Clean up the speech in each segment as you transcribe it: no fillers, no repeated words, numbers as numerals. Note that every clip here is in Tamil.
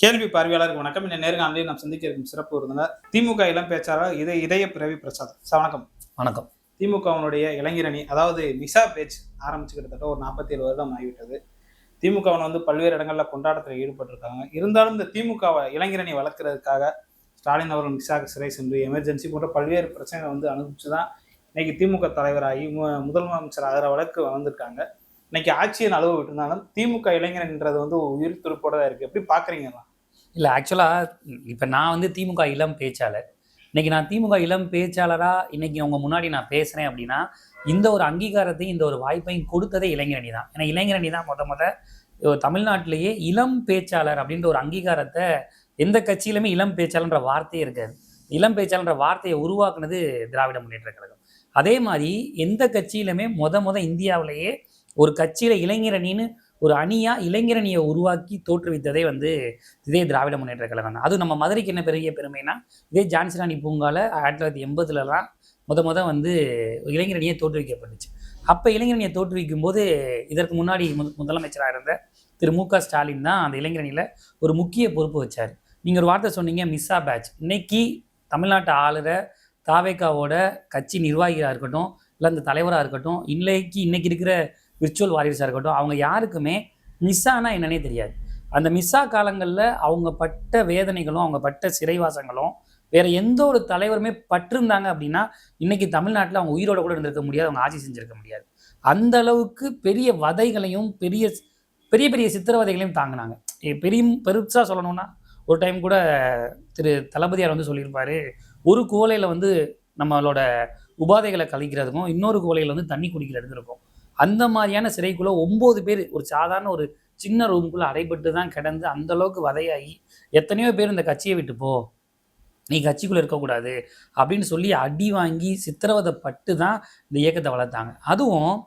கேள்வி பார்வையாளருக்கு வணக்கம். இந்த நேர்காணலில் நாம் சந்திக்க இருக்கும் சிறப்பு விருந்தினர் திமுக இளம் பேச்சாளர் இதய பிறவி பிரசாத். வணக்கம். வணக்கம். திமுகவினுடைய இளைஞரணி, அதாவது மிசா பேச்சு ஆரம்பிச்சு கிட்டத்தட்ட ஒரு 47 வருடம் ஆகிவிட்டது. திமுகவின் வந்து பல்வேறு இடங்கள்ல கொண்டாட்டத்தில் ஈடுபட்டிருக்காங்க. இருந்தாலும் இந்த திமுக இளைஞரணி வளர்க்கறதுக்காக ஸ்டாலின் அவர்கள் மிசாக்கு சிறை சென்று எமர்ஜென்சி போன்ற பல்வேறு பிரச்சனைகளை வந்து அனுபவிச்சுதான் இன்னைக்கு திமுக தலைவராகி முதலமைச்சர் ஆகிற வழக்கு வளர்ந்துருக்காங்க. இன்னைக்கு ஆட்சியின் அளவு விட்டுருந்தாலும் திமுக இளைஞர்ன்றது வந்து உயிர் துருப்போட தான் இருக்கு. எப்படி பாக்குறீங்களா? இல்லை, ஆக்சுவலாக இப்போ நான் வந்து திமுக இளம் பேச்சாளர். இன்னைக்கு நான் திமுக இளம் பேச்சாளராக இன்னைக்கு உங்கள் முன்னாடி நான் பேசுகிறேன் அப்படின்னா, இந்த ஒரு அங்கீகாரத்தையும் இந்த ஒரு வாய்ப்பையும் கொடுத்ததே இளைஞரணி தான். ஏன்னா இளைஞரணி தான் முத தமிழ்நாட்டிலேயே இளம் பேச்சாளர் அப்படின்ற ஒரு அங்கீகாரத்தை எந்த கட்சியிலுமே இளம் பேச்சாளர்ன்ற வார்த்தையே இருக்காது. இளம் பேச்சாளர்ன்ற வார்த்தையை உருவாக்குனது திராவிட முன்னேற்ற கழகம். அதே மாதிரி எந்த கட்சியிலுமே முத இந்தியாவிலேயே ஒரு கட்சியில் இளைஞரணின்னு ஒரு அணியாக இளைஞரணியை உருவாக்கி தோற்றுவித்ததே வந்து இதே திராவிட முன்னேற்ற கழகம் தான். அதுவும் நம்ம மதுரைக்கு என்ன பெரிய பெருமைனா, இதே ஜான்சிராணி பூங்காவில் 1980லலாம் முத வந்து இளைஞரணியை தோற்றுவிக்கப்பட்டுச்சு. அப்போ இளைஞரணியை தோற்றுவிக்கும் போது இதற்கு முன்னாடி முதலமைச்சராக இருந்த திரு மு.க. ஸ்டாலின் தான் அந்த இளைஞரணியில் ஒரு முக்கிய பொறுப்பு வச்சார். நீங்கள் ஒரு வார்த்தை சொன்னீங்க, மிஸ்ஸா பேட்ச். இன்னைக்கு தமிழ்நாட்டை ஆளுற தாவேக்காவோட கட்சி நிர்வாகிகளாக இருக்கட்டும், இல்லை அந்த தலைவராக இருக்கட்டும், இன்னைக்கு இருக்கிற விர்ச்சுவல் வாரியர்ஸாக இருக்கட்டும், அவங்க யாருக்குமே மிஸ்ஸானா என்னன்னே தெரியாது. அந்த மிஸ்ஸா காலங்களில் அவங்க பட்ட வேதனைகளும் அவங்க பட்ட சிறைவாசங்களும் வேற எந்த ஒரு தலைவருமே பட்டிருந்தாங்க அப்படின்னா இன்னைக்கு தமிழ்நாட்டில் அவங்க உயிரோட கூட இருந்திருக்க முடியாது, அவங்க ஆட்சி செஞ்சிருக்க முடியாது. அந்த அளவுக்கு பெரிய வதைகளையும் பெரிய பெரிய பெரிய சித்திரவதைகளையும் தாங்கினாங்க. பெருசாக சொல்லணும்னா ஒரு டைம் கூட திரு தளபதியார் வந்து சொல்லியிருப்பாரு, ஒரு குவளையில் வந்து நம்மளோட உபாதைகளை கழிக்கிறதுக்கும் இன்னொரு குவளையில் வந்து தண்ணி குடிக்கிறதுக்கு இருக்கும். அந்த மாதிரியான சிறைக்குள்ளே 9 பேர் ஒரு சாதாரண ஒரு சின்ன ரூமுக்குள்ளே அடைபட்டு தான் கிடந்து அந்த அளவுக்கு வதையாகி எத்தனையோ பேர் இந்த கட்சியை விட்டு போ, நீ கட்சிக்குள்ளே இருக்கக்கூடாது அப்படின்னு சொல்லி அடி வாங்கி சித்திரவதைப்பட்டு தான் இந்த இயக்கத்தை வளர்த்தாங்க. அதுவும்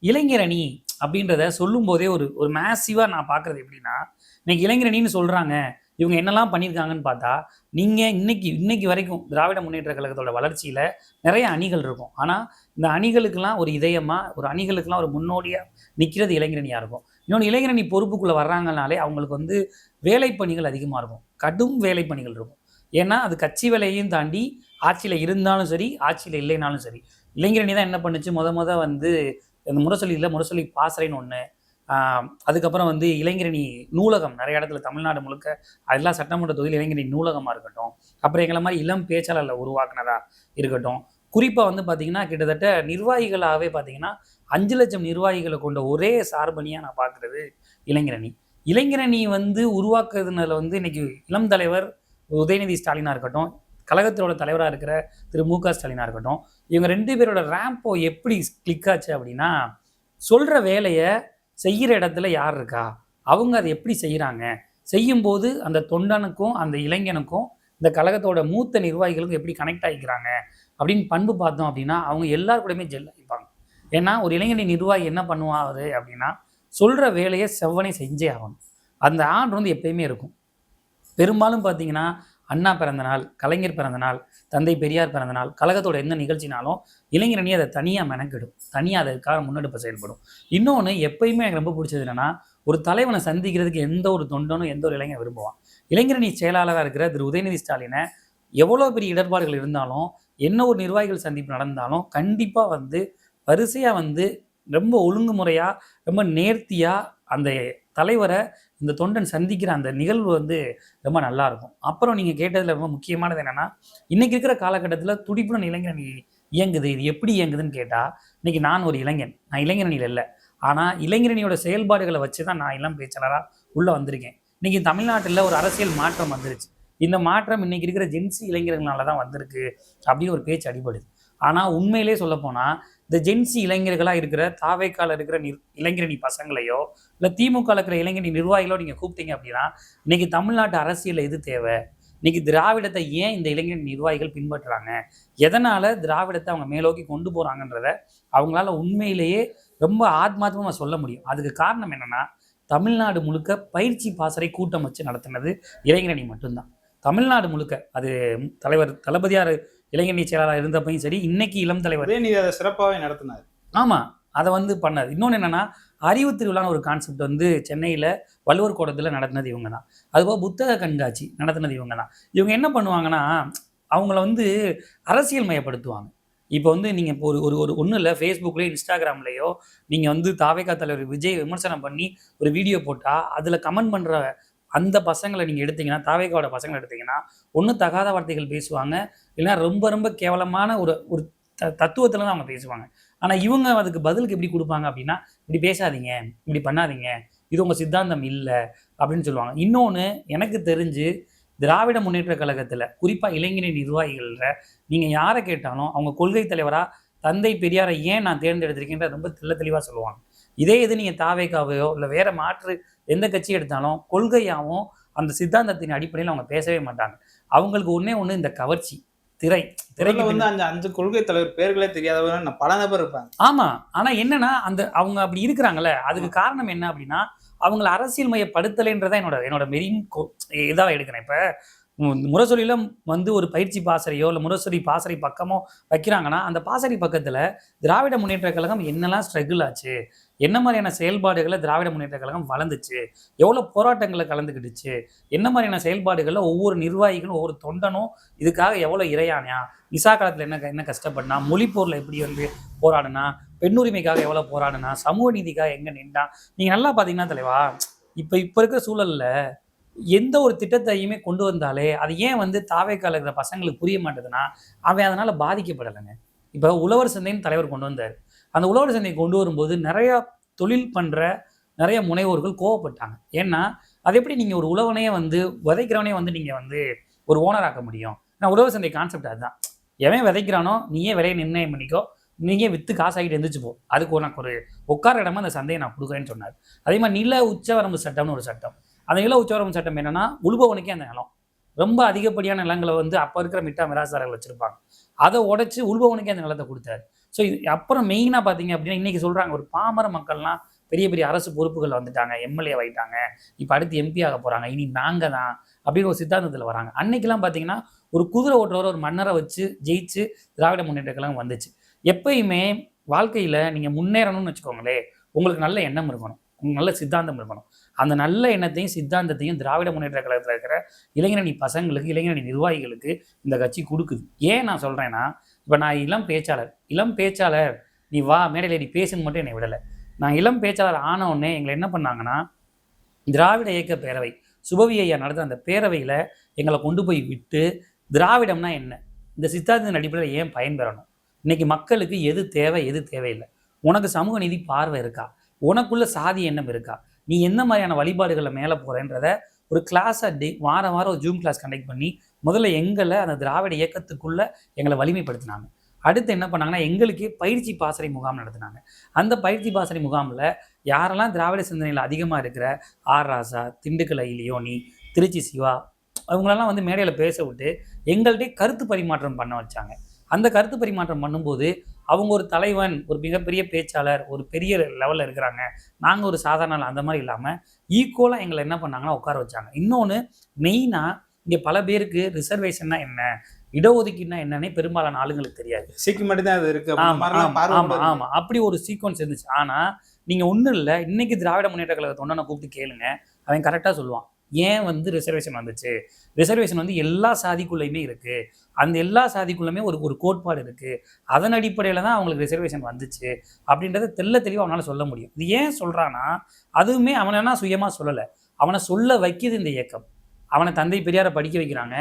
இளைஞரணி அப்படின்றத சொல்லும் போதே ஒரு மேசிவாக நான் பார்க்குறது எப்படின்னா, இன்னைக்கு இளைஞரணின்னு சொல்கிறாங்க, இவங்க என்னெல்லாம் பண்ணியிருக்காங்கன்னு பார்த்தா, நீங்கள் இன்னைக்கு வரைக்கும் திராவிட முன்னேற்ற கழகத்தோட வளர்ச்சியில் நிறைய அணிகள் இருக்கும். ஆனால் இந்த அணிகளுக்கெல்லாம் ஒரு இதயமாக, ஒரு அணிகளுக்கெல்லாம் ஒரு முன்னோடியாக நிற்கிறது இளைஞரணியாக இருக்கும். இன்னொன்று, இளைஞரணி பொறுப்புக்குள்ளே வர்றாங்கனாலே அவங்களுக்கு வந்து வேலைப்பணிகள் அதிகமாக இருக்கும், கடும் வேலைப்பணிகள் இருக்கும். ஏன்னா அது கட்சி வேலையையும் தாண்டி ஆட்சியில் இருந்தாலும் சரி, ஆட்சியில் இல்லைனாலும் சரி, இளைஞரணி தான் என்ன பண்ணுச்சு, முத வந்து இந்த முரசொலி பாசறைன்னு ஒன்று, அதுக்கப்புறம் வந்து இளைஞரணி நூலகம் நிறைய இடத்துல தமிழ்நாடு முழுக்க அதெல்லாம் சட்டமன்ற தொகுதியில் இளைஞரணி நூலகமாக இருக்கட்டும், அப்புறம் எங்களை மாதிரி இளம் பேச்சாளர்களை உருவாக்குனதா இருக்கட்டும். குறிப்பாக வந்து பார்த்திங்கன்னா கிட்டத்தட்ட நிர்வாகிகளாகவே பார்த்திங்கன்னா 5 லட்சம் நிர்வாகிகளை கொண்ட ஒரே சார்பணியாக நான் பார்க்குறது இளைஞரணி வந்து உருவாக்குறதுனால வந்து இன்னைக்கு இளம் தலைவர் உதயநிதி ஸ்டாலினாக இருக்கட்டும், கழகத்தோட தலைவராக இருக்கிற திரு மு.க. ஸ்டாலினாக இருக்கட்டும், இவங்க 2 பேரோட ரேம்போ எப்படி கிளிக் ஆச்சு அப்படின்னா, சொல்கிற வேலையை செய்கிற இடத்துல யார் இருக்கா, அவங்க அதை எப்படி செய்கிறாங்க, செய்யும்போது அந்த தொண்டனுக்கும் அந்த இளைஞனுக்கும் இந்த கழகத்தோட மூத்த நிர்வாகிகளுக்கும் எப்படி கனெக்ட் ஆகிக்கிறாங்க அப்படின்னு பண்பு பார்த்தோம் அப்படின்னா அவங்க எல்லாரு கூடயுமே ஜெல் ஆகிப்பாங்க. ஏன்னா ஒரு இளைஞனி நிர்வாகி என்ன பண்ணுவாரு அப்படின்னா, சொல்கிற வேலையை செவ்வனே செஞ்சே ஆகணும். அந்த ஆர்டர் வந்து எப்பயுமே இருக்கும். பெரும்பாலும் பார்த்தீங்கன்னா அண்ணா பிறந்தநாள், கலைஞர் பிறந்தநாள், தந்தை பெரியார் பிறந்தநாள், கழகத்தோட எந்த நிகழ்ச்சினாலும் இளைஞரணி அதை தனியாக மெனக்கிடும், தனியாக அதற்காக முன்னெடுப்பு செயல்படும். இன்னொன்று எப்பயுமே எனக்கு ரொம்ப பிடிச்சது என்னென்னா, ஒரு தலைவனை சந்திக்கிறதுக்கு எந்த ஒரு தொண்டனும் எந்த ஒரு இளைஞர் விரும்புவான். இளைஞரணி செயலாளராக இருக்கிற திரு உதயநிதி ஸ்டாலினை எவ்வளோ பெரிய இடர்பாடுகள் இருந்தாலும், என்ன ஒரு நிர்வாகிகள் சந்திப்பு நடந்தாலும் கண்டிப்பாக வந்து வரிசையாக வந்து ரொம்ப ஒழுங்குமுறையாக ரொம்ப நேர்த்தியாக அந்த தலைவரை இந்த தொண்டன் சந்திக்கிற அந்த நிகழ்வு வந்து ரொம்ப நல்லாயிருக்கும். அப்புறம் நீங்கள் கேட்டதில் ரொம்ப முக்கியமானது என்னென்னா, இன்றைக்கி இருக்கிற காலகட்டத்தில் துடிப்புடன் இளைஞரணி இயங்குது. இது எப்படி இயங்குதுன்னு கேட்டால், இன்றைக்கி நான் ஒரு இளைஞன், நான் இளைஞரணியில் இல்லை, ஆனால் இளைஞரணியோட செயல்பாடுகளை வச்சு தான் நான் இளம் பேச்சாளராக உள்ளே வந்திருக்கேன். இன்றைக்கி தமிழ்நாட்டில் ஒரு அரசியல் மாற்றம் வந்துருச்சு. இந்த மாற்றம் இன்றைக்கி இருக்கிற ஜென்சி இளைஞர்களால தான் வந்திருக்கு அப்படின்னு ஒரு பேச்சு அடிபடுது. ஆனால் உண்மையிலே சொல்லப்போனால் இந்த ஜென்சி இளைஞர்களாக இருக்கிற தாவேக்கால இருக்கிற இளைஞரணி பசங்களையோ இல்லை திமுக இருக்கிற இளைஞரணி நிர்வாகிகளோ நீங்கள் கூப்பிட்டீங்க அப்படின்னா, இன்னைக்கு தமிழ்நாட்டு அரசியலில் எது தேவை, இன்னைக்கு திராவிடத்தை ஏன் இந்த இளைஞரணி நிர்வாகிகள் பின்பற்றுறாங்க, எதனால் திராவிடத்தை அவங்க மேலோக்கி கொண்டு போகிறாங்கன்றத அவங்களால உண்மையிலேயே ரொம்ப ஆத்மார்த்தமாக சொல்ல முடியும். அதுக்கு காரணம் என்னென்னா, தமிழ்நாடு முழுக்க பயிற்சி பாசறை கூட்டம் வச்சு நடத்தினது இளைஞரணி மட்டும்தான். தமிழ்நாடு முழுக்க அது தலைவர் தளபதியார் இளைஞரணி செயலாளராக இருந்தப்பையும் சரி, இன்னைக்கு இளம் தலைவர் அதை சிறப்பாகவே நடத்தினார். ஆமாம், அதை வந்து பண்ணார். இன்னொன்று என்னென்னா, அறிவு திருவிழான்னு ஒரு கான்செப்ட் வந்து சென்னையில் வள்ளுவர் கோட்டத்தில் நடத்தினது இவங்க தான். அதுபோல் புத்தக கண்காட்சி நடத்தினது இவங்க தான். இவங்க என்ன பண்ணுவாங்கன்னா, அவங்கள வந்து அரசியல் மயப்படுத்துவாங்க. இப்போ வந்து நீங்கள் இப்போ ஒரு ஒரு ஒரு ஒன்றும் இல்லை, ஃபேஸ்புக்லேயோ இன்ஸ்டாகிராம்லேயோ நீங்கள் வந்து தாவேகா தலைவர் விஜய் விமர்சனம் பண்ணி ஒரு வீடியோ போட்டால் அதில் கமெண்ட் பண்ணுற அந்த பசங்களை நீங்கள் எடுத்தீங்கன்னா, தாவேகாவோட பசங்களை எடுத்தீங்கன்னா, ஒன்றும் தகாத வார்த்தைகள் பேசுவாங்க, இல்லைன்னா ரொம்ப ரொம்ப கேவலமான ஒரு ஒரு தத்துவத்தில் தான் அவங்க பேசுவாங்க. ஆனால் இவங்க அதுக்கு பதிலுக்கு எப்படி கொடுப்பாங்க அப்படின்னா, இப்படி பேசாதீங்க, இப்படி பண்ணாதீங்க, இது உங்கள் சித்தாந்தம் இல்லை அப்படின்னு சொல்லுவாங்க. இன்னொன்று எனக்கு தெரிஞ்சு திராவிட முன்னேற்ற கழகத்தில் குறிப்பாக இளைஞரணி நிர்வாகிகளில் நீங்கள் யாரை கேட்டாலும் அவங்க கொள்கை தலைவராக தந்தை பெரியாரை ஏன் நான் தேர்ந்தெடுத்திருக்கேன்ற ரொம்ப தெளிவாக சொல்லுவாங்க. இதே இது நீங்கள் தாவேகாவையோ இல்லை வேற மாற்று எந்த கட்சி எடுத்தாலும் கொள்கையாகவும் அந்த சித்தாந்தத்தின் அடிப்படையில் அவங்க பேசவே மாட்டாங்க. அவங்களுக்கு ஒன்று இந்த கவர்ச்சி திரைக்கு வந்து அந்த 5 கொள்கை தலைவர் பேர்களே தெரியாதவங்க பல நபர் இருப்பாங்க. ஆமா. ஆனா என்னன்னா அவங்க அப்படி இருக்கிறாங்கல்ல, அதுக்கு காரணம் என்ன அப்படின்னா அவங்கள அரசியல் மயப்படுத்தலைன்றதான் என்னோட மெயின் இதா எடுக்கிறேன். இப்ப முரசொலியில வந்து ஒரு பயிற்சி பாசறையோ இல்லை முரசொலி பாசறை பக்கமோ வைக்கிறாங்கன்னா அந்த பாசறை பக்கத்துல திராவிட முன்னேற்ற கழகம் என்னெல்லாம் ஸ்ட்ரகிள் ஆச்சு, என்ன மாதிரியான செயல்பாடுகளை திராவிட முன்னேற்ற கழகம் வளர்ந்துச்சு, எவ்வளோ போராட்டங்களை கலந்துக்கிட்டுச்சு, என்ன மாதிரியான செயல்பாடுகளில் ஒவ்வொரு நிர்வாகிகளும் ஒவ்வொரு தொண்டனும் இதுக்காக எவ்வளோ இறையானா, நிசா காலத்தில் என்ன கஷ்டப்படனா, மொழிப்போரில் எப்படி வந்து போராடினா, பெண்ணுரிமைக்காக எவ்வளோ போராடினா, சமூக நீதிக்காக எங்கே நின்றா. நீங்கள் நல்லா பார்த்தீங்கன்னா தலைவா, இப்போ இருக்கிற சூழலில் எந்த ஒரு திட்டத்தையுமே கொண்டு வந்தாலே அது ஏன் வந்து தாவேக்கால இருக்கிற பசங்களுக்கு புரிய மாட்டேதுன்னா, அவன் அதனால் பாதிக்கப்படலைங்க. இப்போ உழவர் சந்தைன்னு தலைவர் கொண்டு வந்தார். அந்த உழவர் சந்தை கொண்டு வரும்போது நிறையா தொழில் பண்ணுற நிறைய முனைவோர்கள் கோவப்பட்டாங்க. ஏன்னா அது எப்படி நீங்கள் ஒரு உழவனையே வந்து விதைக்கிறவனே வந்து நீங்கள் வந்து ஒரு ஓனர் ஆக்க முடியும்? ஏன்னா உழவர் சந்தை கான்செப்ட் அதுதான். எவன் விதைக்கிறானோ நீயே விலையை நிர்ணயம் பண்ணிக்கோ, நீங்கள் விற்று காசாகிட்டு எந்திரிச்சு போ, அதுக்கு உனக்கு ஒரு உட்கார இடமா அந்த சந்தையை நான் கொடுக்குறேன்னு சொன்னார். அதே மாதிரி நில உச்சவரம்பு சட்டம்னு ஒரு சட்டம். அந்த நில உச்சவரம்பு சட்டம் என்னன்னா, உழுபவனுக்கே அந்த நிலம், ரொம்ப அதிகப்படியான நிலங்களை வந்து அப்போ இருக்கிற மிட்டா மிராசாரர்கள் வச்சுருப்பாங்க, அதை உடைச்சு உழுபவனுக்கே அந்த நிலத்தை கொடுத்தாரு. ஸோ இது அப்புறம் மெயினாக பார்த்தீங்க அப்படின்னா இன்றைக்கி சொல்கிறாங்க ஒரு பாமர மக்கள்லாம் பெரிய பெரிய அரசு பொறுப்புகள் வந்துட்டாங்க, எம்எல்ஏ ஆகிட்டாங்க, இப்போ அடுத்து எம்பி ஆக போகிறாங்க, இனி நாங்கள் தான் அப்படின்னு ஒரு சித்தாந்தத்தில் வராங்க. அன்னைக்கெல்லாம் பார்த்தீங்கன்னா ஒரு குதிரை ஓட்டுறவரை ஒரு மன்னரை வச்சு ஜெயிச்சு திராவிட முன்னேற்ற கழகம் வந்துச்சு. எப்பயுமே வாழ்க்கையில் நீங்கள் முன்னேறணும்னு வச்சுக்கோங்களேன், உங்களுக்கு நல்ல எண்ணம் இருக்கணும், உங்களுக்கு நல்ல சித்தாந்தம் இருக்கணும். அந்த நல்ல எண்ணத்தையும் சித்தாந்தத்தையும் திராவிட முன்னேற்ற கழகத்தில் இருக்கிற இளைஞரணி பசங்களுக்கு, இளைஞரணி நிர்வாகிகளுக்கு இந்த கட்சி கொடுக்குது. ஏன் நான் சொல்கிறேன்னா, இப்போ நான் இளம் பேச்சாளர் நீ வா மேடையில் நீ பேசுன்னு மட்டும் என்னை விடலை. நான் இளம் பேச்சாளர் ஆனவுடனே எங்களை என்ன பண்ணாங்கன்னா, திராவிட இயக்க பேரவை சுபவி ஐயா நடந்த அந்த பேரவையில் எங்களை கொண்டு போய் விட்டு, திராவிடம்னா என்ன, இந்த சித்தாந்தத்தின் அடிப்படையில் ஏன் பயன்பெறணும், இன்னைக்கு மக்களுக்கு எது தேவை எது தேவையில்லை, உனக்கு சமூக நீதி பார்வை இருக்கா, உனக்குள்ள சாதி எண்ணம் இருக்கா, நீ என்ன மாதிரியான வழிபாடுகளை மேலே போகிறேன்றத ஒரு கிளாஸை வாரம் ஒரு ஜூம் கிளாஸ் கண்டக்ட் பண்ணி முதல்ல எங்களை அந்த திராவிட இயக்கத்துக்குள்ளே எங்களை வலிமைப்படுத்தினாங்க. அடுத்து என்ன பண்ணாங்கன்னா, எங்களுக்கே பயிற்சி பாசறை முகாம் நடத்தினாங்க. அந்த பயிற்சி பாசறை முகாமில் யாரெல்லாம் திராவிட சிந்தனையில் அதிகமாக இருக்கிற ஆர் ராசா, திண்டுக்கல் ஐலியோனி, திருச்சி சிவா, அவங்களெல்லாம் வந்து மேடையில் பேச விட்டு எங்கள்கிட்ட கருத்து பரிமாற்றம் பண்ண வச்சாங்க. அந்த கருத்து பரிமாற்றம் பண்ணும்போது அவங்க ஒரு தலைவன், ஒரு மிகப்பெரிய பேச்சாளர், ஒரு பெரிய லெவலில் இருக்கிறாங்க, நாங்கள் ஒரு சாதாரண அந்த மாதிரி இல்லாமல் ஈக்குவலாக எங்களை என்ன பண்ணாங்கன்னா உட்கார வச்சாங்க. இன்னொன்று மெயினாக இங்கே பல பேருக்கு ரிசர்வேஷன்னா என்ன, இடஒதுக்கீடுனா என்னன்னே பெரும்பாலான ஆளுங்களுக்கு தெரியாது. மட்டும்தான் அது இருக்கு. ஆமாம், அப்படி ஒரு சீக்வன்ஸ் இருந்துச்சு. ஆனால் நீங்கள் ஒன்றும் இல்லை, இன்னைக்கு திராவிட முன்னேற்ற கழகத்தை ஒன்றை கூப்பிட்டு கேளுங்க, அவன் கரெக்டாக சொல்லுவான் ஏன் வந்து ரிசர்வேஷன் வந்துச்சு. ரிசர்வேஷன் வந்து எல்லா சாதிக்குள்ளேயுமே இருக்குது, அந்த எல்லா சாதிக்குள்ளேயுமே ஒரு கோட்பாடு இருக்குது, அதன் அடிப்படையில் தான் அவங்களுக்கு ரிசர்வேஷன் வந்துச்சு அப்படின்றத தெளிவாக அவனால் சொல்ல முடியும். இது ஏன் சொல்கிறான்னா, அதுவுமே அவனா சுயமாக சொல்லலை, அவனை சொல்ல வைக்கிது இந்த இயக்கம். அவனை தந்தை பெரியாரை படிக்க வைக்கிறாங்க,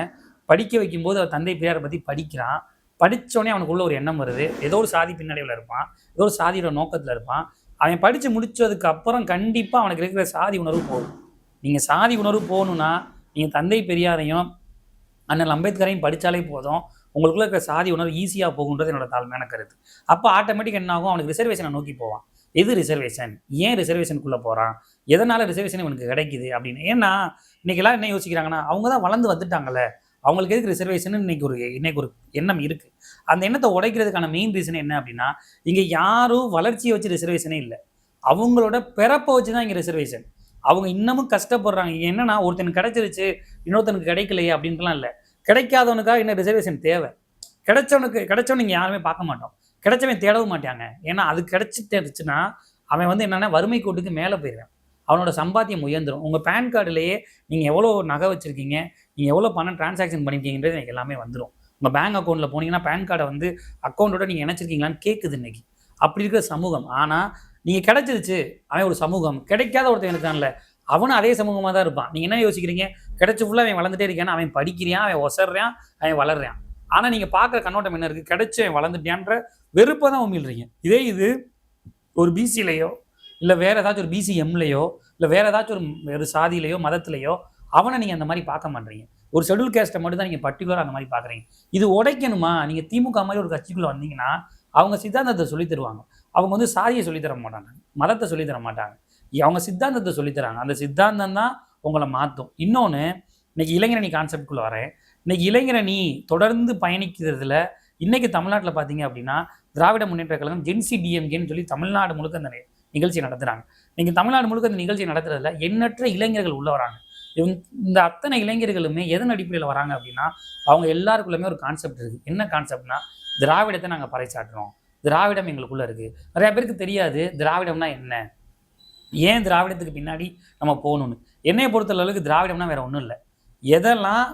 படிக்க வைக்கும்போது அவன் தந்தை பெரியாரை பற்றி படிக்கிறான், படித்தோடனே அவனுக்குள்ள ஒரு எண்ணம் வருது, ஏதோ ஒரு சாதி பின்னடைவில் இருப்பான், ஏதோ ஒரு சாதியோட நோக்கத்தில் இருப்பான். அவன் படித்து முடித்ததுக்கு அப்புறம் கண்டிப்பாக அவனுக்கு இருக்கிற சாதி உணர்வு போகும். நீங்கள் சாதி உணர்வு போகணுன்னா நீங்கள் தந்தை பெரியாரையும் அண்ணல் அம்பேத்கரையும் படித்தாலே போதும், உங்களுக்குள்ள இருக்கிற சாதி உணர்வு ஈஸியாக போகுன்றது என்னோட தாழ்மையான கருத்து. அப்போ ஆட்டோமேட்டிக் என்ன ஆகும், அவனுக்கு ரிசர்வேஷனை நோக்கி போவான். எது ரிசர்வேஷன், ஏன் ரிசர்வேஷனுக்குள்ளே போகிறான், எதனால் ரிசர்வேஷன் இவனுக்கு கிடைக்குது அப்படின்னு. ஏன்னா இன்றைக்கி எல்லாம் என்ன யோசிக்கிறாங்கன்னா, அவங்க தான் வளர்ந்து வந்துட்டாங்கல்ல, அவங்களுக்கு எதுக்கு ரிசர்வேஷன் இன்னைக்கு ஒரு எண்ணம் இருக்குது. அந்த எண்ணத்தை உடைக்கிறதுக்கான மெயின் ரீசன் என்ன அப்படின்னா, இங்கே யாரும் வளர்ச்சியை வச்சு ரிசர்வேஷனே இல்லை, அவங்களோட பிறப்பை வச்சு தான் இங்கே ரிசர்வேஷன். அவங்க இன்னமும் கஷ்டப்படுறாங்க. என்னன்னா ஒருத்தனுக்கு கிடைச்சிருச்சு இன்னொருத்தனுக்கு கிடைக்கலையே அப்படின்ட்டுலாம் இல்லை, கிடைக்காதவனுக்காக என்ன ரிசர்வேஷன் தேவை, கிடைச்சவனுக்கு இங்கே யாருமே பார்க்க மாட்டோம், கிடைச்சவன் தேடவும் மாட்டாங்க. ஏன்னா அது கிடைச்சிட்டுச்சுன்னா அவன் வந்து என்னென்னா வறுமை கோட்டுக்கு மேலே போயிடுவான். அவனோட சம்பாத்தியம் உயர்ந்துடும். உங்கள் பேன் கார்டுலேயே நீங்கள் எவ்வளோ நகை வச்சுருக்கீங்க, நீங்கள் எவ்வளோ பணம் டிரான்சாக்ஷன் பண்ணியிருக்கீங்கன்றது எனக்கு எல்லாமே வந்துடும். உங்கள் பேங்க் அக்கௌண்ட்டில் போனீங்கன்னா பேன் கார்டை வந்து அக்கௌண்ட்டோட நீங்கள் இணைச்சிருக்கீங்களான்னு கேட்குது இன்னைக்கு. அப்படி இருக்கிற சமூகம். ஆனால் நீங்கள் கிடைச்சிருச்சு, அவன் ஒரு சமூகம். கிடைக்காத ஒருத்தன் இருக்கான்ல, அவனும் அதே சமூகமாக தான் இருப்பான். நீங்கள் என்ன யோசிக்கிறீங்க? கிடைச்ச ஃபுல்லாக அவன் வளர்ந்துட்டே இருக்கான்னு, அவன் படிக்கிறான், அவன் ஒசர்றான், அவன் வளர்றான். ஆனால் நீங்கள் பார்க்குற கண்ணோட்டம் என்ன இருக்குது? கிடைச்சி அவன் வளர்ந்துட்டான்ற வெறுப்பை தான் உமிழ்றீங்க. இது ஒரு பிசிலையோ இல்லை வேறு ஏதாச்சும் ஒரு பிசிஎம்லையோ இல்லை வேறு ஏதாச்சும் ஒரு சாதியிலையோ மதத்திலையோ அவனை நீங்கள் அந்த மாதிரி பார்க்க மாட்டீங்க. ஒரு ஷெட்யூல் கேஸ்ட்டை மட்டும் தான் நீங்கள் பர்டிகுலராக அந்த மாதிரி பார்க்குறீங்க. இது உடைக்கணுமா? நீங்கள் திமுக மாதிரி ஒரு கட்சிக்குள்ளே வந்தீங்கன்னா அவங்க சித்தாந்தத்தை சொல்லித் தருவாங்க. அவங்க வந்து சாதியை சொல்லித்தர மாட்டாங்க, மதத்தை சொல்லித்தர மாட்டாங்க. அவங்க சித்தாந்தத்தை சொல்லித்தராங்க. அந்த சித்தாந்தம் தான் உங்களை மாற்றும். இன்னொன்று, இன்னைக்கு இளைஞரணி கான்செப்டுக்குள்ளே வரேன். இன்னைக்கு இளைஞரணி தொடர்ந்து பயணிக்கிறதுல இன்னைக்கு தமிழ்நாட்டில் பார்த்தீங்க அப்படின்னா திராவிட முன்னேற்ற கழகம் ஜென்சி டிஎம்கேன்னு சொல்லி தமிழ்நாடு முழுக்க அந்த நிகழ்ச்சி நடத்துகிறாங்க. நீங்கள் தமிழ்நாடு முழுக்க இந்த நிகழ்ச்சி நடத்துறதுல எண்ணற்ற இளைஞர்கள் உள்ள வராங்க. இந்த அத்தனை இளைஞர்களுமே எதன் அடிப்படையில் வராங்க அப்படின்னா அவங்க எல்லாருக்குள்ளேயுமே ஒரு கான்செப்ட் இருக்குது. என்ன கான்செப்ட்னா, திராவிடத்தை நாங்கள் பறைசாற்றுறோம், திராவிடம் எங்களுக்குள்ளே இருக்குது. நிறையா பேருக்கு தெரியாது திராவிடம்னா என்ன, ஏன் திராவிடத்துக்கு பின்னாடி நம்ம போகணும்னு. என்னையை பொறுத்தளவுக்கு திராவிடம்னா வேறு ஒன்றும் இல்லை. எதெல்லாம்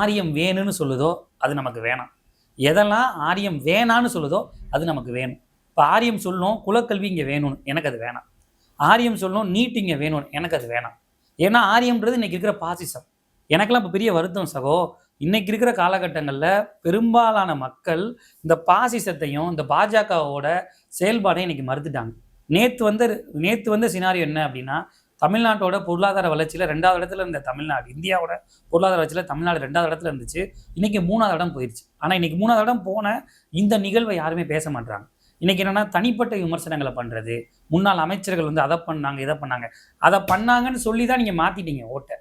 ஆரியம் வேணும்னு சொல்லுதோ அது நமக்கு வேணாம், எதெல்லாம் ஆரியம் வேணான்னு சொல்லுதோ அது நமக்கு வேணும். இப்போ ஆரியம் சொல்லணும் குலக்கல்வி இங்கே வேணும்னு, எனக்கு அது வேணாம். ஆரியம் சொல்லணும் நீட் இங்கே வேணும்னு, எனக்கு அது வேணாம். ஏன்னா ஆரியம்ன்றது இன்றைக்கி இருக்கிற பாசிசம். எனக்கெல்லாம் இப்போ பெரிய வருத்தம் சகோ. இன்றைக்கி இருக்கிற காலகட்டங்களில் பெரும்பாலான மக்கள் இந்த பாசிசத்தையும் இந்த பாஜகவோட செயல்பாடையும் இன்றைக்கி மறுத்துட்டாங்க. நேற்று வந்த சினாரியோ என்ன அப்படின்னா, தமிழ்நாட்டோட பொருளாதார வளர்ச்சியில் 2வது இடத்துல இருந்த தமிழ்நாடு, இந்தியாவோட பொருளாதார வளர்ச்சியில் தமிழ்நாடு 2வது இடத்துல இருந்துச்சு. இன்றைக்கி 3வது இடம் போயிடுச்சு. ஆனால் இன்றைக்கி 3வது இடம் போன இந்த நிகழ்வை யாருமே பேச மாட்டாங்க. இன்றைக்கி என்னென்னா தனிப்பட்ட விமர்சனங்களை பண்ணுறது, முன்னாள் அமைச்சர்கள் வந்து அதை பண்ணாங்க இதை பண்ணாங்க, அதை பண்ணாங்கன்னு சொல்லி தான் நீங்கள் மாற்றிட்டீங்க ஓட்டை.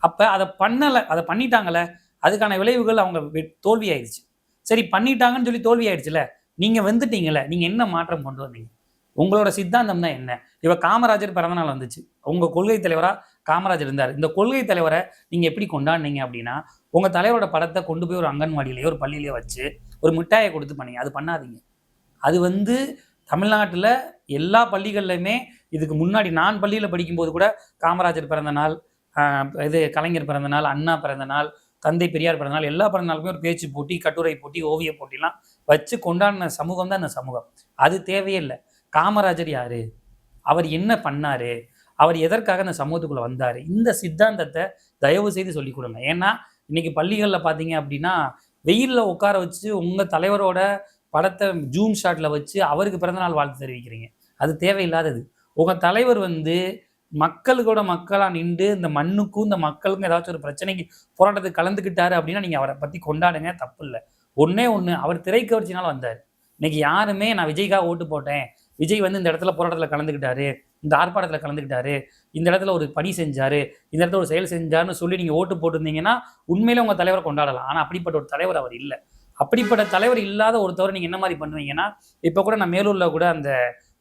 அப்போ அதை பண்ணலை, அதை பண்ணிட்டாங்களே, அதுக்கான விளைவுகள் அவங்க தோல்வி ஆயிடுச்சு. சரி, பண்ணிட்டாங்கன்னு சொல்லி தோல்வி ஆயிடுச்சுல, நீங்கள் வந்துட்டீங்களே, நீங்கள் என்ன மாற்றம் கொண்டு வந்தீங்க? உங்களோட சித்தாந்தம் தான் என்ன? இவ காமராஜர் பிறந்தநாள் வந்துச்சு, உங்கள் கொள்கை தலைவராக காமராஜர் இருந்தார். இந்த கொள்கை தலைவரை நீங்கள் எப்படி கொண்டாடினீங்க அப்படின்னா, உங்கள் தலைவரோட படத்தை கொண்டு போய் ஒரு அங்கன்வாடியிலேயோ ஒரு பள்ளியிலேயோ வச்சு ஒரு மிட்டாயை கொடுத்து பண்ணீங்க. அது பண்ணாதீங்க. அது வந்து தமிழ்நாட்டில் எல்லா பள்ளிகள்லையுமே இதுக்கு முன்னாடி நான் பள்ளியில் படிக்கும்போது கூட காமராஜர் பிறந்த நாள், கலைஞர் பிறந்த நாள், அண்ணா பிறந்த நாள், தந்தை பெரியார் பிறந்த நாள், எல்லா பிறந்த நாளுமே ஒரு பேச்சு போட்டி, கட்டுரை போட்டி, ஓவிய போட்டிலாம் வச்சு கொண்டாடின சமூகம் தான் இந்த சமூகம். அது தேவையே இல்லை. காமராஜர் யாரு, அவர் என்ன பண்ணாரு, அவர் எதற்காக இந்த சமூகத்துக்குள்ளே வந்தார், இந்த சித்தாந்தத்தை தயவு செய்து சொல்லிக் கொடுங்க. ஏன்னா இன்னைக்கு பள்ளிகளில் பார்த்தீங்க அப்படின்னா வெயிலில் உட்கார வச்சு உங்கள் தலைவரோட படத்தை ஜூம் ஷாட்டில் வச்சு அவருக்கு பிறந்தநாள் வாழ்த்து தெரிவிக்கிறீங்க. அது தேவையில்லாதது. உங்கள் தலைவர் வந்து மக்களுக்கோட மக்களாக நின்று இந்த மண்ணுக்கும் இந்த மக்களுக்கும் ஏதாச்சும் ஒரு பிரச்சனைக்கு போராட்டத்துக்கு கலந்துக்கிட்டாரு அப்படின்னா நீங்கள் அவரை பற்றி கொண்டாடுங்க, தப்பு இல்லை. ஒன்று அவர் திரைக்கவர்ச்சினால வந்தார். இன்னைக்கு யாருமே நான் விஜய்க்காக ஓட்டு போட்டேன், விஜய் வந்து இந்த இடத்துல போராட்டத்தில் கலந்துக்கிட்டாரு, இந்த ஆர்ப்பாட்டத்தில் கலந்துக்கிட்டாரு, இந்த இடத்துல ஒரு பணி செஞ்சார், இந்த இடத்துல ஒரு செயல் செஞ்சாருன்னு சொல்லி நீங்கள் ஓட்டு போட்டிருந்தீங்கன்னா உண்மையிலே உங்கள் தலைவரை கொண்டாடலாம். ஆனால் அப்படிப்பட்ட ஒரு தலைவர் அவர் இல்லை. அப்படிப்பட்ட தலைவர் இல்லாத ஒருத்தவர் நீங்கள் என்ன மாதிரி பண்ணுவீங்கன்னா, இப்போ கூட நான் மேலூரில் கூட அந்த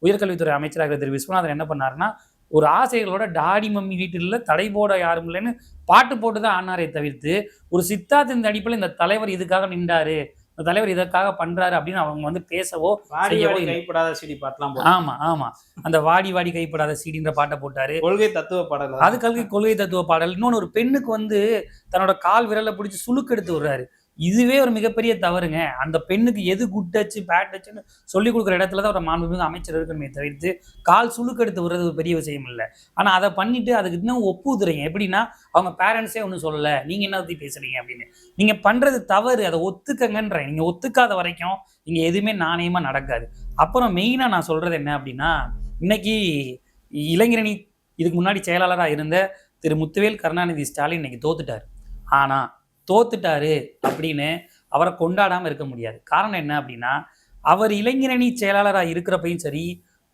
உயர்கல்வித்துறை அமைச்சராக திரு விஸ்வநாதன் என்ன பண்ணாருன்னா, ஒரு ஆசிரியர்களோட டாடி மம்மி வீட்டில் தடை போட யாரும் இல்லைன்னு பாட்டு போட்டு தான் ஆனாரே தவிர்த்து, ஒரு சித்தாந்தத்தின் அடிப்படையில் இந்த தலைவர் இதுக்காக நின்றாரு, இந்த தலைவர் இதற்காக பண்றாரு அப்படின்னு அவங்க வந்து பேசவோ கைப்படாத சிடி பாட்டெல்லாம். ஆமா அந்த வாடி வாடி கைப்படாத சிடின்ற பாட்டை போட்டாரு. கொள்கை தத்துவ பாடல், அதுக்காக கொள்கை தத்துவ பாடல். இன்னொன்று, ஒரு பெண்ணுக்கு வந்து தன்னோட கால் விரலை பிடிச்சி சுளுக்கு எடுத்து விடுறாரு. இதுவே ஒரு மிகப்பெரிய தவறுங்க. அந்த பெண்ணுக்கு எது குட் டச்சு பேட் டச்சுன்னு சொல்லிக் கொடுக்குற இடத்துல தான் ஒரு மாண்புமிகு அமைச்சர் இருக்கணுமே தவிர்த்து கால் சுளுக்கு எடுத்து விடுறது ஒரு பெரிய விஷயம் இல்லை. ஆனால் அதை பண்ணிட்டு அதுக்கு இன்னும் ஒப்புதுறீங்க. எப்படின்னா, அவங்க பேரண்ட்ஸே ஒன்றும் சொல்லலை, நீங்கள் என்ன பற்றி பேசுறீங்க அப்படின்னு. நீங்கள் பண்ணுறது தவறு, அதை ஒத்துக்கங்கன்றேன். நீங்கள் ஒத்துக்காத வரைக்கும் இங்கே எதுவுமே நாணயமாக நடக்காது. அப்புறம் மெயினாக நான் சொல்கிறது என்ன அப்படின்னா, இன்னைக்கு இளைஞரணி இதுக்கு முன்னாடி செயலாளராக இருந்த திரு முத்துவேல் கருணாநிதி ஸ்டாலின் இன்னைக்கு தோத்துட்டார். ஆனால் தோத்துட்டாரு அப்படின்னு அவரை கொண்டாடாமல் இருக்க முடியாது. காரணம் என்ன அப்படின்னா, அவர் இளைஞரணி செயலாளராக இருக்கிறப்பையும் சரி,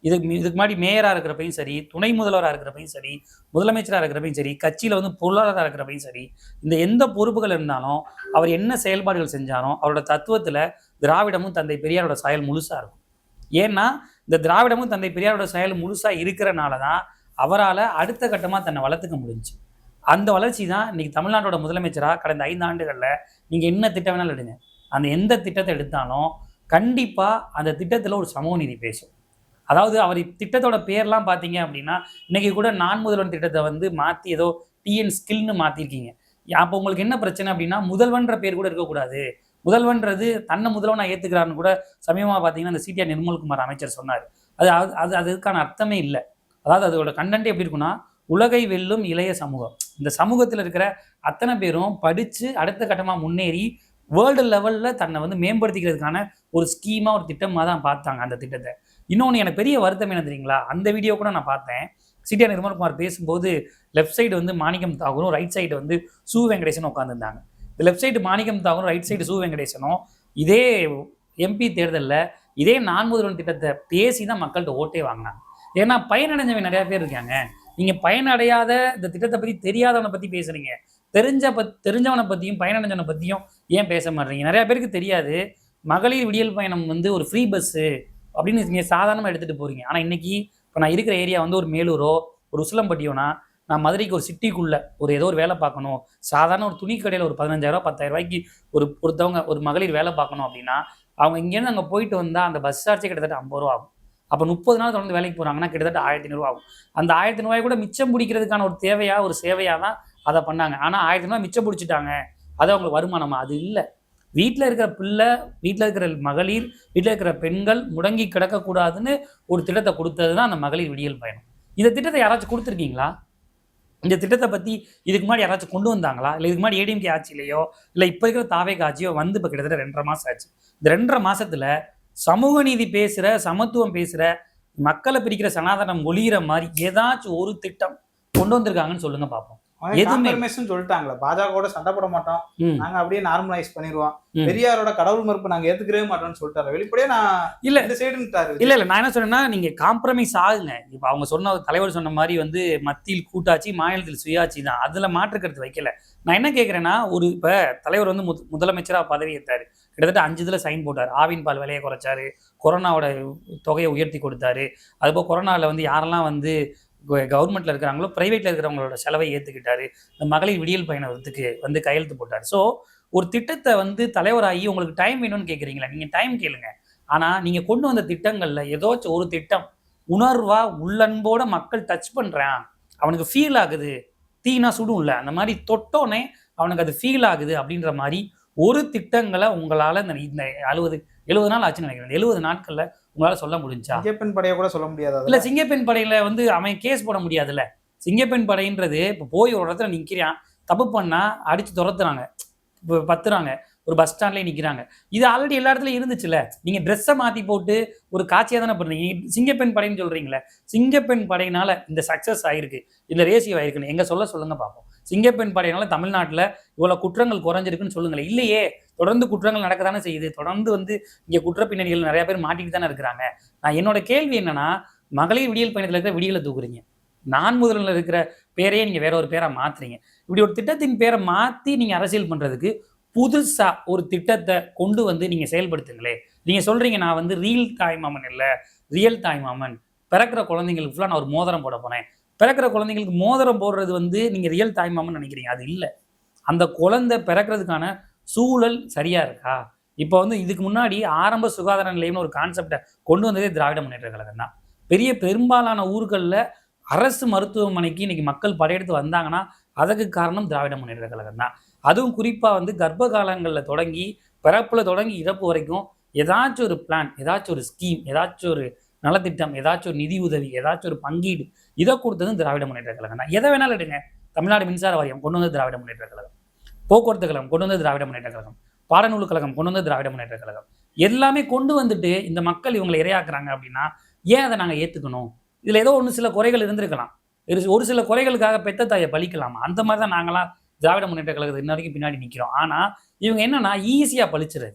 இதுக்கு முன்னாடி மேயராக இருக்கிறப்பையும் சரி, துணை முதல்வராக இருக்கிறப்பையும் சரி, முதலமைச்சராக இருக்கிறப்பையும் சரி, கட்சியில் வந்து பொருளாளராக இருக்கிறப்பையும் சரி, இந்த எந்த பொறுப்புகள் இருந்தாலும் அவர் என்ன செயல்பாடுகள் செஞ்சாலும் அவரோட தத்துவத்தில் திராவிடமும் தந்தை பெரியாரோட செயல் முழுசாக இருக்கும். ஏன்னா இந்த திராவிடமும் தந்தை பெரியாரோட செயல் முழுசாக இருக்கிறனால தான் அவரால் அடுத்த கட்டமாக தன்னை வளர்த்துக்க முடிஞ்சு. அந்த வளர்ச்சி தான் இன்றைக்கி தமிழ்நாட்டோட முதலமைச்சராக கடந்த 5 ஆண்டுகளில் நீங்கள் என்ன திட்டம் வேணாலும் எடுங்க, அந்த எந்த திட்டத்தை எடுத்தாலும் கண்டிப்பாக அந்த திட்டத்தில் ஒரு சமூக நீதி பேசும். அதாவது அவர் திட்டத்தோட பேர்லாம் பார்த்தீங்க அப்படின்னா இன்னைக்கு கூட நான் முதல்வன் திட்டத்தை வந்து மாற்றி ஏதோ டிஎன் ஸ்கில்னு மாற்றிருக்கீங்க. அப்போ உங்களுக்கு என்ன பிரச்சனை அப்படின்னா முதல்வன்ற பேர் கூட இருக்கக்கூடாது. முதல்வன்றது தன்னை முதல்வன் நான் ஏற்றுக்கிறாருன்னு கூட சமயமாக பார்த்தீங்கன்னா அந்த சிடிஆர் நிர்மல்குமார் அமைச்சர் சொன்னார். அது அது அதுக்கான அர்த்தமே இல்லை. அதாவது அதோட கண்டென்ட் எப்படி இருக்குன்னா, உலகை வெல்லும் இளைய சமூகம். இந்த சமூகத்தில் இருக்கிற அத்தனை பேரும் படித்து அடுத்த கட்டமாக முன்னேறி வேர்ல்டு லெவலில் தன்னை வந்து மேம்படுத்திக்கிறதுக்கான ஒரு ஸ்கீமாக ஒரு திட்டமாக தான் பார்த்தாங்க அந்த திட்டத்தை. இன்னொன்று எனக்கு பெரிய வருத்தம் என்ன தெரியுங்களா, அந்த வீடியோ கூட நான் பார்த்தேன். சிடிஆர் நிர்மல்குமார் பேசும்போது லெஃப்ட் சைடு வந்து மாணிக்கம் தாகூரும் ரைட் சைடு வந்து சு வெங்கடேசனும் உட்காந்துருந்தாங்க. இந்த லெஃப்ட் சைடு மாணிக்கம் தாகூரும் ரைட் சைடு சு வெங்கடேசனும் இதே எம்பி தேர்தலில் இதே நான் முதல்வன் திட்டத்தை பேசி தான் மக்கள்கிட்ட ஓட்டே வாங்கினாங்க. ஏன்னா பயனடைஞ்சவங்க நிறைய பேர் இருக்காங்க. நீங்கள் பயனடையாத இந்த திட்டத்தை பற்றி தெரியாதவனை பற்றி பேசுகிறீங்க, தெரிஞ்சவனை பற்றியும் பயனடைஞ்சவனை பற்றியும் ஏன் பேச மாட்டீங்க? நிறைய பேருக்கு தெரியாது மகளிர் விடியல் பயணம் வந்து ஒரு ஃப்ரீ பஸ்ஸு அப்படின்னு நீங்கள் சாதாரணமாக எடுத்துகிட்டு போகிறீங்க. ஆனால் இன்றைக்கி இப்போ நான் இருக்கிற ஏரியா வந்து ஒரு மேலூரோ ஒரு உசிலம்பட்டியோனா, நான் மதுரைக்கு ஒரு சிட்டிக்குள்ளே ஒரு ஏதோ ஒரு வேலை பார்க்கணும், சாதாரண ஒரு துணி கடையில் ஒரு 15,000 10,000 ஒருத்தவங்க ஒரு மகளிர் வேலை பார்க்கணும் அப்படின்னா அவங்க இங்கேருந்து அங்கே போயிட்டு வந்தால் அந்த பஸ் சார்ஜே கிட்டத்தட்ட 50 ரூபா ஆகும். அப்போ 30 நாள் தொடர்ந்து வேலைக்கு போகிறாங்கன்னா கிட்டத்தட்ட 1,500 ரூபா ஆகும். அந்த 1,500 ரூபாய் கூட மிச்சம் பிடிக்கிறதுக்கான ஒரு தேவையாக ஒரு சேவையாக தான் அதை பண்ணாங்க. ஆனால் 1,000 ரூபாய் மிச்சம் பிடிச்சிட்டாங்க, அது அவங்களுக்கு வருமானமா? அது இல்லை. வீட்டில் இருக்கிற பிள்ளை, வீட்டில் இருக்கிற மகளிர், வீட்டில் இருக்கிற பெண்கள் முடங்கி கிடக்கக்கூடாதுன்னு ஒரு திட்டத்தை கொடுத்தது தான் அந்த மகளிர் விடியல் பயணம். இந்த திட்டத்தை யாராச்சும் கொடுத்துருக்கீங்களா? இந்த திட்டத்தை பற்றி இதுக்கு முன்னாடி யாராச்சும் கொண்டு வந்தாங்களா? இல்லை இதுக்கு முன்னாடி ஏடிஎம்கே ஆட்சியிலையோ இல்லை இப்போ இருக்கிற தாவேக ஆட்சியோ வந்து இப்போ கிட்டத்தட்ட 2.5 மாதம் ஆச்சு. இந்த 2.5 மாதத்தில் சமூக நீதி பேசுகிற, சமத்துவம் பேசுகிற, மக்களை பிரிக்கிற சனாதனம் ஒளிகிற மாதிரி ஏதாச்சும் ஒரு திட்டம் கொண்டு வந்திருக்காங்கன்னு சொல்லுங்க பார்ப்போம். எதுவுமே சொல்லிட்டாங்களா? பாஜக சண்டை போட மாட்டோம், நாங்க அப்படியே நார்மலைஸ் பண்ணிடுவோம், பெரியாரோட கடவுள் மறுப்பு நாங்க ஏத்துக்கவே மாட்டோம்னு சொல்லிட்டாரு. வெளிப்படையா நான் இல்ல இந்த சைடுட்டாரு. இல்ல நான் என்ன சொன்னேன்னா, நீங்க காம்ப்ரமைஸ் ஆகுங்க. இப்ப அவங்க சொன்ன தலைவர் சொன்ன மாதிரி வந்து மத்தியில் கூட்டாட்சி, மாநிலத்தில் சுயாட்சி தான், அதுல மாற்று கருத்து வைக்கல. நான் என்ன கேட்கறேன்னா, ஒரு இப்ப தலைவர் வந்து முதலமைச்சரா பதவி ஏற்றாரு, கிட்டத்தட்ட 5 இதுல சைன் போட்டாரு. ஆவின் பால் விலையை குறைச்சாரு, கொரோனாவோட தொகையை உயர்த்தி கொடுத்தாரு. அதுபோல் கொரோனாவில் வந்து யாரெல்லாம் வந்து கவர்மெண்ட்டில் இருக்கிறாங்களோ ப்ரைவேட்டில் இருக்கிறவங்களோட செலவை ஏற்றுக்கிட்டாரு. இந்த மகளிர் விடியல் பயணத்துக்கு வந்து கையெழுத்து போட்டார். ஸோ ஒரு திட்டத்தை வந்து தலைவராகி உங்களுக்கு டைம் வேணும்னு கேட்குறீங்களா? நீங்கள் டைம் கேளுங்க. ஆனால் நீங்கள் கொண்டு வந்த திட்டங்களில் ஏதோச்சும் ஒரு திட்டம் உணர்வா உள்ளன்போட மக்கள் டச் பண்ணுறான், அவனுக்கு ஃபீல் ஆகுது, தீனா சுடும் இல்லை, அந்த மாதிரி தொட்டோன்னே அவனுக்கு அது ஃபீல் ஆகுது அப்படின்ற மாதிரி ஒரு திட்டங்களை உங்களால் இந்த 70 நாள் ஆச்சுன்னு நினைக்கிறேன், 70 நாட்களில் உங்களால் சொல்ல முடிஞ்சா? சிங்கப்பெண் படையை கூட சொல்ல முடியாது. இல்லை, சிங்கப்பெண் படையில் வந்து அவன் கேஸ் போட முடியாதுல்ல. சிங்கப்பெண் படைன்றது இப்போ போய் ஒரு இடத்துல நிற்கிறான், தப்பு பண்ணால் அடித்து துரத்துறாங்க, இப்போ பத்துறாங்க, ஒரு பஸ் ஸ்டாண்ட்லேயே நிற்கிறாங்க. இது ஆல்ரெடி எல்லா இடத்துலையும் இருந்துச்சுல்ல. நீங்கள் ட்ரெஸ்ஸை மாற்றி போட்டு ஒரு காட்சியாக தானே பண்ணுறீங்க. சிங்கப்பெண் படைன்னு சொல்கிறீங்களே, சிங்கப்பெண் படையினால் இந்த சக்ஸஸ் ஆகிருக்கு, இந்த ரேசியோ ஆகிருக்குன்னு எங்கே சொல்லுங்கள் பார்ப்போம். சிங்கப்பெண் படையினால் தமிழ்நாட்டில் இவ்வளோ குற்றங்கள் குறைஞ்சிருக்குன்னு சொல்லுங்களேன். இல்லையே, தொடர்ந்து குற்றங்கள் நடக்க தானே செய்யுது. தொடர்ந்து வந்து இங்கே குற்ற பின்னணிகள் நிறைய பேர் மாட்டிட்டு தானே இருக்கிறாங்க. நான் என்னோட கேள்வி என்னன்னா, மகளிர் விடியல் பயணத்தில் இருக்கிற விடியலை தூக்குறீங்க, நான் முதல்ல இருக்கிற பேரையே நீங்கள் வேற ஒரு பேரை மாற்றுறீங்க. இப்படி ஒரு திட்டத்தின் பேரை மாற்றி நீங்கள் அரசியல் பண்ணுறதுக்கு புதுசாக ஒரு திட்டத்தை கொண்டு வந்து நீங்கள் செயல்படுத்துங்களே. நீங்கள் சொல்கிறீங்க நான் வந்து ரியல் தாய்மாமன் இல்லை, ரியல் தாய்மாமன், பிறக்கிற குழந்தைங்களுக்கு ஃபுல்லாக நான் ஒரு மோதிரம் போட போனேன். பிறக்கிற குழந்தைங்களுக்கு மோதிரம் போடுறது வந்து நீங்கள் ரியல் தாய்மாமன் நினைக்கிறீங்க, அது இல்லை. அந்த குழந்தை பிறக்கிறதுக்கான சூழல் சரியா இருக்கா? இப்போ வந்து இதுக்கு முன்னாடி ஆரம்ப சுகாதார நிலையம்னு ஒரு கான்செப்டை கொண்டு வந்ததே திராவிட முன்னேற்ற கழகம் தான். பெரும்பாலான ஊர்களில் அரசு மருத்துவமனைக்கு இன்னைக்கு மக்கள் படையெடுத்து வந்தாங்கன்னா அதுக்கு காரணம் திராவிட முன்னேற்ற கழகம் தான். அதுவும் குறிப்பாக வந்து கர்ப்ப காலங்களில் தொடங்கி பிறப்பில் தொடங்கி இறப்பு வரைக்கும் ஏதாச்சும் ஒரு பிளான், ஏதாச்சும் ஒரு ஸ்கீம், ஏதாச்சும் ஒரு நலத்திட்டம், ஏதாச்சும் ஒரு நிதி உதவி, ஏதாச்சும் ஒரு பங்கீடு, இதை கொடுத்ததும் திராவிட முன்னேற்ற கழகம் தான். எதை வேணாலும் எடுங்க. தமிழ்நாடு மின்சார வாரியம் கொண்டு வந்தது திராவிட முன்னேற்ற கழகம், போக்குவரத்து கழகம் கொண்டு வந்தது திராவிட முன்னேற்ற கழகம், பாடநூல் கழகம் கொண்டு வந்தது திராவிட முன்னேற்ற கழகம். எல்லாமே கொண்டு வந்துட்டு இந்த மக்கள் இவங்களை இரையாக்குறாங்க அப்படின்னா ஏன் அதை நாங்கள் ஏற்றுக்கணும்? இதில் ஏதோ சில குறைகள் இருந்திருக்கலாம், ஒரு சில குறைகளுக்காக பெத்த தாயை பழிக்கலாமா? அந்த மாதிரி தான் நாங்களாம் திராவிட முன்னேற்ற கழகத்துக்கு இன்ன வரைக்கும் பின்னாடி நிற்கிறோம். ஆனால் இவங்க என்னன்னா ஈஸியாக பழிச்சுறது,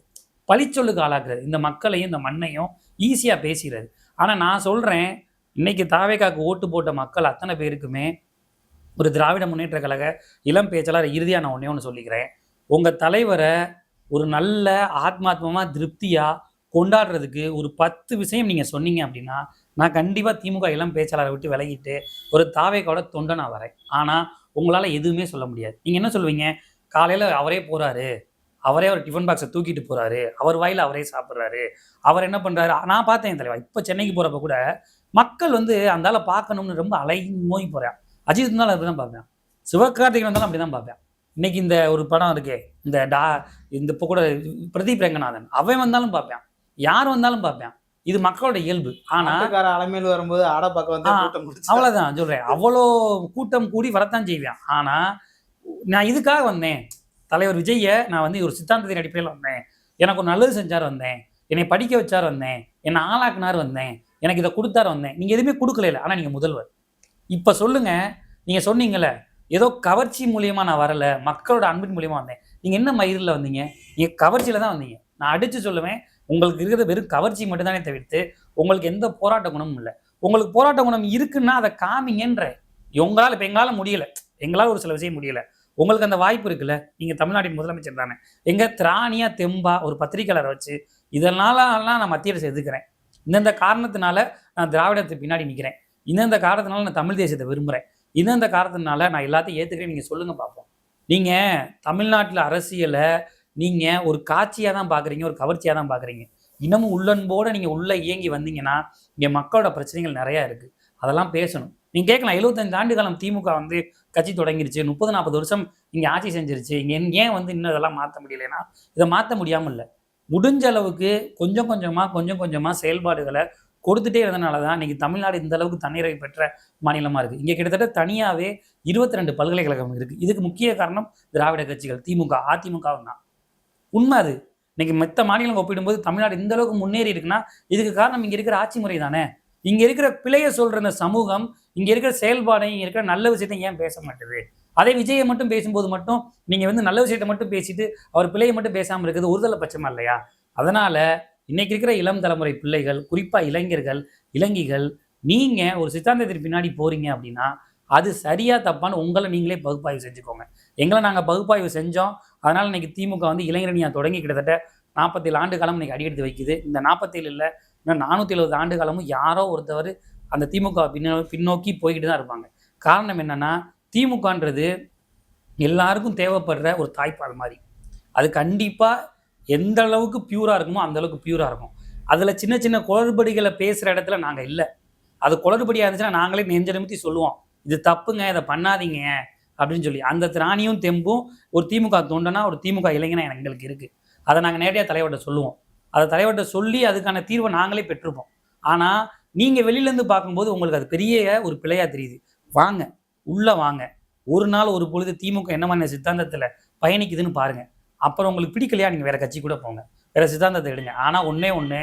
பழிச்சொல்லுக்கு ஆளாக்குறது, இந்த மக்களையும் இந்த மண்ணையும் ஈஸியாக பேசுகிறது. ஆனால் நான் சொல்கிறேன், இன்னைக்கு தாவேகாக்கு ஓட்டு போட்ட மக்கள் அத்தனை பேருக்குமே ஒரு திராவிட முன்னேற்ற கழக இளம் பேச்சாளர் இறுதியாக நான் ஒன்று சொல்லிக்கிறேன். உங்கள் தலைவரை ஒரு நல்ல ஆத்மாத்மமாக திருப்தியாக கொண்டாடுறதுக்கு ஒரு 10 விஷயம் நீங்கள் சொன்னீங்க அப்படின்னா நான் கண்டிப்பாக திமுக இளம் பேச்சாளரை விட்டு விலகிட்டு ஒரு தாவேகாவோட தொண்டை நான் வரேன். ஆனால் உங்களால் எதுவுமே சொல்ல முடியாது. நீங்கள் என்ன சொல்லுவீங்க? காலையில் அவரே போகிறாரு, அவரே ஒரு டிஃபன் பாக்ஸை தூக்கிட்டு போறாரு, அவர் வாயில அவரே சாப்பிட்றாரு, அவர் என்ன பண்றாரு. நான் பார்த்தேன் தலைவா, இப்போ சென்னைக்கு போறப்ப கூட மக்கள் வந்து அந்த ஆளை பார்க்கணும்னு ரொம்ப நோய் போறேன். அஜித் இருந்தாலும் அப்படிதான் பார்ப்பேன், சிவகார்த்திகேயன் இருந்தாலும் அப்படிதான் பார்ப்பேன். இன்னைக்கு இந்த ஒரு படம் இருக்கே, இந்த இப்போ கூட பிரதீப் ரங்கநாதன், அவன் வந்தாலும் பார்ப்பேன், யார் வந்தாலும் பார்ப்பேன். இது மக்களோட இயல்பு. ஆனா அலமையில் வரும்போது ஆட பார்க்க வந்து கூட்டம் கூடிச்சு. அவ்வளவுதான் சொல்றேன், அவ்வளோ கூட்டம் கூடி வரத்தான் செய்வேன். ஆனா நான் இதுக்காக வந்தேன், தலைவர் விஜயை நான் வந்து ஒரு சித்தாந்தத்தின் அடிப்படையில் வந்தேன், எனக்கு ஒரு நல்லது செஞ்சார் வந்தேன், என்னை படிக்க வச்சார் வந்தேன், என்னை ஆளாக்குனார் வந்தேன், எனக்கு இதை கொடுத்தாரு வந்தேன். நீங்க எதுவுமே கொடுக்கல, ஆனா நீங்க முதல்வர். இப்ப சொல்லுங்க, நீங்க சொன்னீங்கல்ல ஏதோ கவர்ச்சி மூலியமா நான் வரல, மக்களோட அன்பின் மூலியமா வந்தேன். நீங்க என்ன மயிரில் வந்தீங்க? நீங்க கவர்ச்சியில தான் வந்தீங்க. நான் அடிச்சு சொல்லுவேன், உங்களுக்கு இருக்கிறது வெறும் கவர்ச்சி மட்டும்தானே தவிர்த்து உங்களுக்கு எந்த போராட்ட குணமும் இல்லை. உங்களுக்கு போராட்ட குணம் இருக்குன்னா அதை காமிங்கன்ற. உங்களால் இப்போ எங்களால் முடியல, எங்களால் ஒரு சில விஷயம் முடியல, உங்களுக்கு அந்த வாய்ப்பு இருக்குல்ல. நீங்கள் தமிழ்நாட்டின் முதலமைச்சர் தானே, எங்க திராணியா தெம்பா ஒரு பத்திரிகையாளரை வச்சு இதனாலலாம் நான் மத்திய அரசு எதுக்குறேன், இந்தந்த காரணத்தினால நான் திராவிடத்துக்கு பின்னாடி நிற்கிறேன், இந்தந்த காரணத்தினால நான் தமிழ் தேசியத்தை விரும்புகிறேன், இந்தந்த காரணத்தினால நான் எல்லாத்தையும் ஏற்றுக்கிறேன், நீங்கள் சொல்லுங்கள் பார்ப்போம். நீங்கள் தமிழ்நாட்டில் அரசியலை நீங்கள் ஒரு காட்சியாக தான் பார்க்குறீங்க, ஒரு கவர்ச்சியாக தான் பார்க்குறீங்க. இன்னமும் உள்ளன்போடு நீங்கள் உள்ளே இயங்கி வந்தீங்கன்னா இங்கே மக்களோட பிரச்சனைகள் நிறையா இருக்குது, அதெல்லாம் பேசணும். நீங்கள் கேட்கலாம், 75 ஆண்டு காலம் திமுக வந்து கட்சி தொடங்கிருச்சு, 30-40 வருஷம் இங்கே ஆட்சி செஞ்சிருச்சு, இங்கே ஏன் வந்து இன்னும் இதெல்லாம் மாற்ற முடியலைன்னா இதை மாற்ற முடியாமல் இல்லை. முடிஞ்ச அளவுக்கு கொஞ்சம் கொஞ்சமாக செயல்பாடுகளை கொடுத்துட்டே இருந்தனால தான் இன்றைக்கி தமிழ்நாடு இந்த அளவுக்கு தன்னிறைவு பெற்ற மாநிலமாக இருக்குது. இங்கே கிட்டத்தட்ட தனியாகவே 22 பல்கலைக்கழகம் இருக்குது. இதுக்கு முக்கிய காரணம் திராவிட கட்சிகள், திமுக, அதிமுகவும் தான். உண்மை அது. இன்னைக்கு மற்ற மாநிலங்கள் ஒப்பிடும்போது தமிழ்நாடு இந்த அளவுக்கு முன்னேறி இருக்குன்னா இதுக்கு காரணம் இங்கே இருக்கிற ஆட்சி முறை தானே. இங்கே இருக்கிற பிழையை சொல்கிற இந்த சமூகம் இங்கே இருக்கிற செயல்பாடையும் இங்கே இருக்கிற நல்ல விஷயத்தையும் ஏன் பேச மாட்டேது? அதே விஜயை மட்டும் பேசும்போது மட்டும் நீங்கள் வந்து நல்ல விஷயத்தை மட்டும் பேசிட்டு அவர் பிள்ளையை மட்டும் பேசாமல் இருக்குது ஒருதலை பட்சமா இல்லையா? அதனால் இன்னைக்கு இருக்கிற இளம் தலைமுறை பிள்ளைகள், குறிப்பாக இளைஞர்கள், இளைஞிகள், நீங்கள் ஒரு சித்தாந்தத்திற்கு பின்னாடி போகிறீங்க அப்படின்னா அது சரியா தப்பான்னு உங்களை நீங்களே பகுப்பாய்வு செஞ்சுக்கோங்க. எங்களை நாங்கள் பகுப்பாய்வு செஞ்சோம். அதனால் இன்னைக்கு திமுக வந்து இளைஞரணியாக தொடங்கி கிட்டத்தட்ட 47 ஆண்டு காலம் இன்னைக்கு அடியெடுத்து வைக்குது. இந்த 47 இல்லை, இன்னும் 470 ஆண்டு காலமும் யாரோ ஒருத்தவர் அந்த திமுக பின்னோக்கி போய்கிட்டு தான் இருப்பாங்க. காரணம் என்னன்னா, திமுகன்றது எல்லாருக்கும் தேவைப்படுற ஒரு தாய்ப்பால் மாதிரி. அது கண்டிப்பாக எந்த அளவுக்கு பியூராக இருக்குமோ அந்த அளவுக்கு பியூராக இருக்கும். அதில் சின்ன சின்ன குளறுபடிகளை பேசுகிற இடத்துல நாங்கள் இல்லை. அது குளறுபடியாக இருந்துச்சுன்னா நாங்களே நெஞ்ச நிமித்தி சொல்லுவோம், இது தப்புங்க, இதை பண்ணாதீங்க அப்படின்னு சொல்லி. அந்த திராணியும் தெம்பும் ஒரு திமுக தொண்டனா, ஒரு திமுக இளைஞனா எங்களுக்கு இருக்குது. அதை நாங்கள் நேரடியாக தலைவர்கிட்ட சொல்லுவோம். அதை தலைவர்கிட்ட சொல்லி அதுக்கான தீர்வை நாங்களே பெற்றிருப்போம். ஆனால் நீங்கள் வெளியிலேருந்து பார்க்கும்போது உங்களுக்கு அது பெரிய ஒரு பிழையாக தெரியுது. வாங்க, உள்ளே வாங்க, ஒரு நாள் ஒரு பொழுது திமுக என்ன மாதிரி சித்தாந்தத்தில் பயணிக்குதுன்னு பாருங்கள். அப்புறம் உங்களுக்கு பிடிக்கலையா நீங்கள் வேறு கட்சி கூட போங்க, வேறு சித்தாந்தத்தை எடுங்க. ஆனால் ஒன்றே ஒன்று,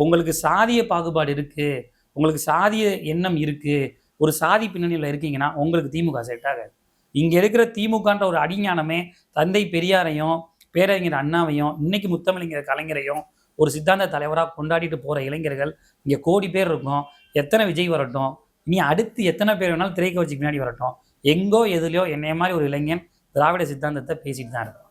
உங்களுக்கு சாதிய பாகுபாடு இருக்குது, உங்களுக்கு சாதிய எண்ணம் இருக்குது, ஒரு சாதி பின்னணியில் இருக்கீங்கன்னா உங்களுக்கு திமுக செட் ஆகாது. இங்கே இருக்கிற திமுகன்ற ஒரு அடிஞானமே தந்தை பெரியாரையும் பேரறிஞர் அண்ணாவையும் இன்னைக்கு முத்தமிழறிஞர் கலைஞரையும் ஒரு சித்தாந்த தலைவராக கொண்டாடிட்டு போகிற இளைஞர்கள் இங்கே கோடி பேர் இருக்கும். எத்தனை விஜய் வரட்டும், இனி அடுத்து எத்தனை பேர் வேணாலும் திரைக்கட்சிக்கு பின்னாடி வரட்டும், எங்கோ எதுலையோ என்னைய மாதிரி ஒரு இளைஞன் திராவிட சித்தாந்தத்தை பேசிட்டு தான் இருக்கும்.